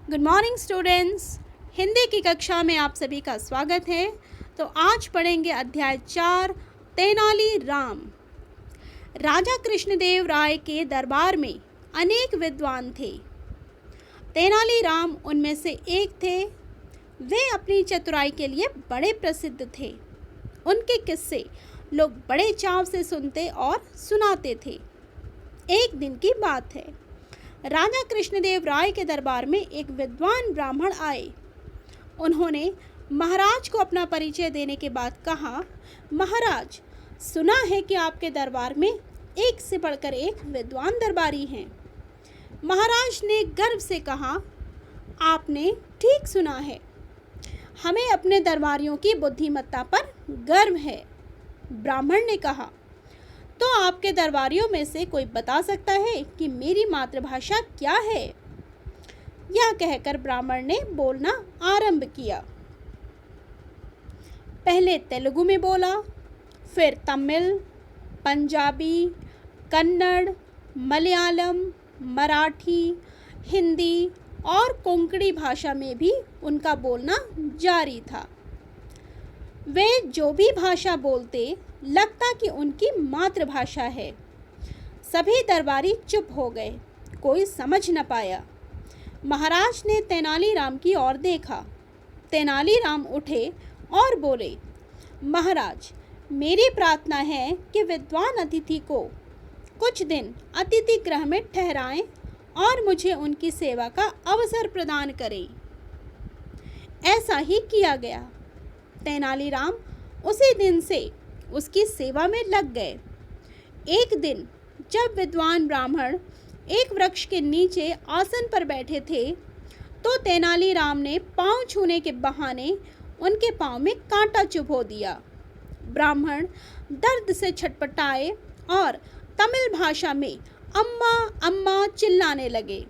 Good morning students. Hindi की कक्षा में आप सभी का स्वागत है। तो आज पढ़ेंगे अध्याय 4 तेनाली राम। राजा कृष्णदेव राय के दरबार में अनेक विद्वान थे। तेनाली राम उनमें से एक थे। वे अपनी चतुराई के लिए बड़े प्रसिद्ध थे। उनके किस्से लोग बड़े चाव से सुनते और सुनाते थे। एक दिन की बात है, राजा कृष्णदेव राय के दरबार में एक विद्वान ब्राह्मण आए। उन्होंने महाराज को अपना परिचय देने के बाद कहा, महाराज, सुना है कि आपके दरबार में एक से बढ़कर एक विद्वान दरबारी हैं। महाराज ने गर्व से कहा, आपने ठीक सुना है। हमें अपने दरबारियों की बुद्धिमत्ता पर गर्व है। ब्राह्मण ने कहा, तो आपके दरबारियों में से कोई बता सकता है कि मेरी मातृभाषा क्या है? यह कहकर ब्राह्मण ने बोलना आरंभ किया। पहले तेलुगु में बोला, फिर तमिल, पंजाबी, कन्नड़, मलयालम, मराठी, हिंदी और कोंकणी भाषा में भी उनका बोलना जारी था। वे जो भी भाषा बोलते लगता कि उनकी मातृभाषा है। सभी दरबारी चुप हो गए, कोई समझ न पाया। महाराज ने तेनालीराम की ओर देखा। तेनालीराम उठे और बोले, महाराज, मेरी प्रार्थना है कि विद्वान अतिथि को कुछ दिन अतिथि गृह में ठहराएं और मुझे उनकी सेवा का अवसर प्रदान करें। ऐसा ही किया गया। तेनालीराम उसी दिन से उसकी सेवा में लग गए। एक दिन जब विद्वान ब्राह्मण एक वृक्ष के नीचे आसन पर बैठे थे, तो तेनालीराम ने पांव छूने के बहाने उनके पांव में कांटा चुभो दिया। ब्राह्मण दर्द से छटपटाए और तमिल भाषा में अम्मा अम्मा चिल्लाने लगे।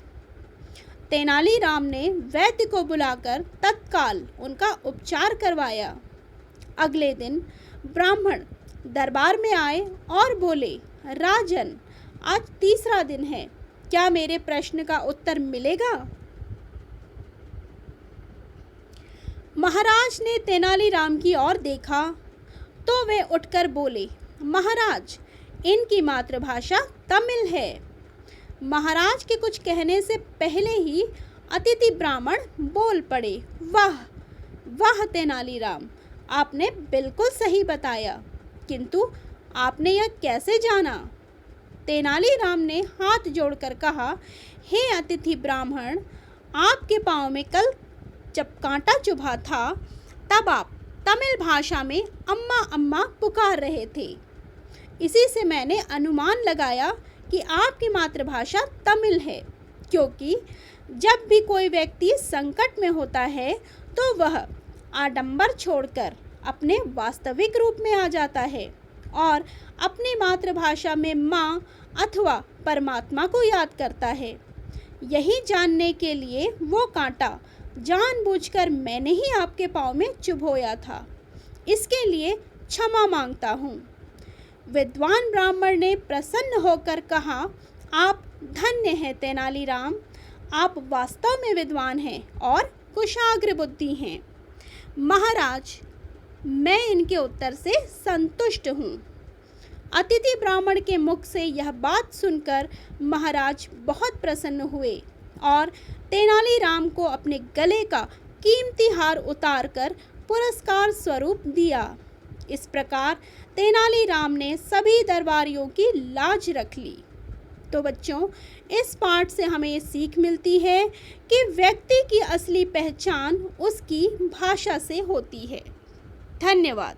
तेनालीराम ने वैद्य को बुलाकर तत्काल उनका उपचार करवाया। अगले दिन ब्राह्मण दरबार में आए और बोले, राजन, आज तीसरा दिन है, क्या मेरे प्रश्न का उत्तर मिलेगा? महाराज ने तेनालीराम की ओर देखा तो वे उठकर बोले, महाराज, इनकी मातृभाषा तमिल है। महाराज के कुछ कहने से पहले ही अतिथि ब्राह्मण बोल पड़े, वाह वाह तेनालीराम, आपने बिल्कुल सही बताया, किंतु आपने यह कैसे जाना? तेनालीराम ने हाथ जोड़कर कहा, हे अतिथि ब्राह्मण, आपके पांव में कल जब कांटा चुभा था, तब आप तमिल भाषा में अम्मा अम्मा पुकार रहे थे। इसी से मैंने अनुमान लगाया कि आपकी मातृभाषा तमिल है, क्योंकि जब भी कोई व्यक्ति संकट में होता है तो वह आडंबर छोड़कर अपने वास्तविक रूप में आ जाता है और अपनी मातृभाषा में माँ अथवा परमात्मा को याद करता है। यही जानने के लिए वो कांटा जानबूझकर मैंने ही आपके पाँव में चुभोया था। इसके लिए क्षमा मांगता हूँ। विद्वान ब्राह्मण ने प्रसन्न होकर कहा, आप धन्य हैं तेनालीराम, आप वास्तव में विद्वान हैं और कुशाग्र बुद्धि हैं। महाराज, मैं इनके उत्तर से संतुष्ट हूँ। अतिथि ब्राह्मण के मुख से यह बात सुनकर महाराज बहुत प्रसन्न हुए और तेनालीराम को अपने गले का कीमती हार उतारकर पुरस्कार स्वरूप दिया। इस प्रकार तेनालीराम ने सभी दरबारियों की लाज रख ली। तो बच्चों, इस पाठ से हमें ये सीख मिलती है कि व्यक्ति की असली पहचान उसकी भाषा से होती है। धन्यवाद।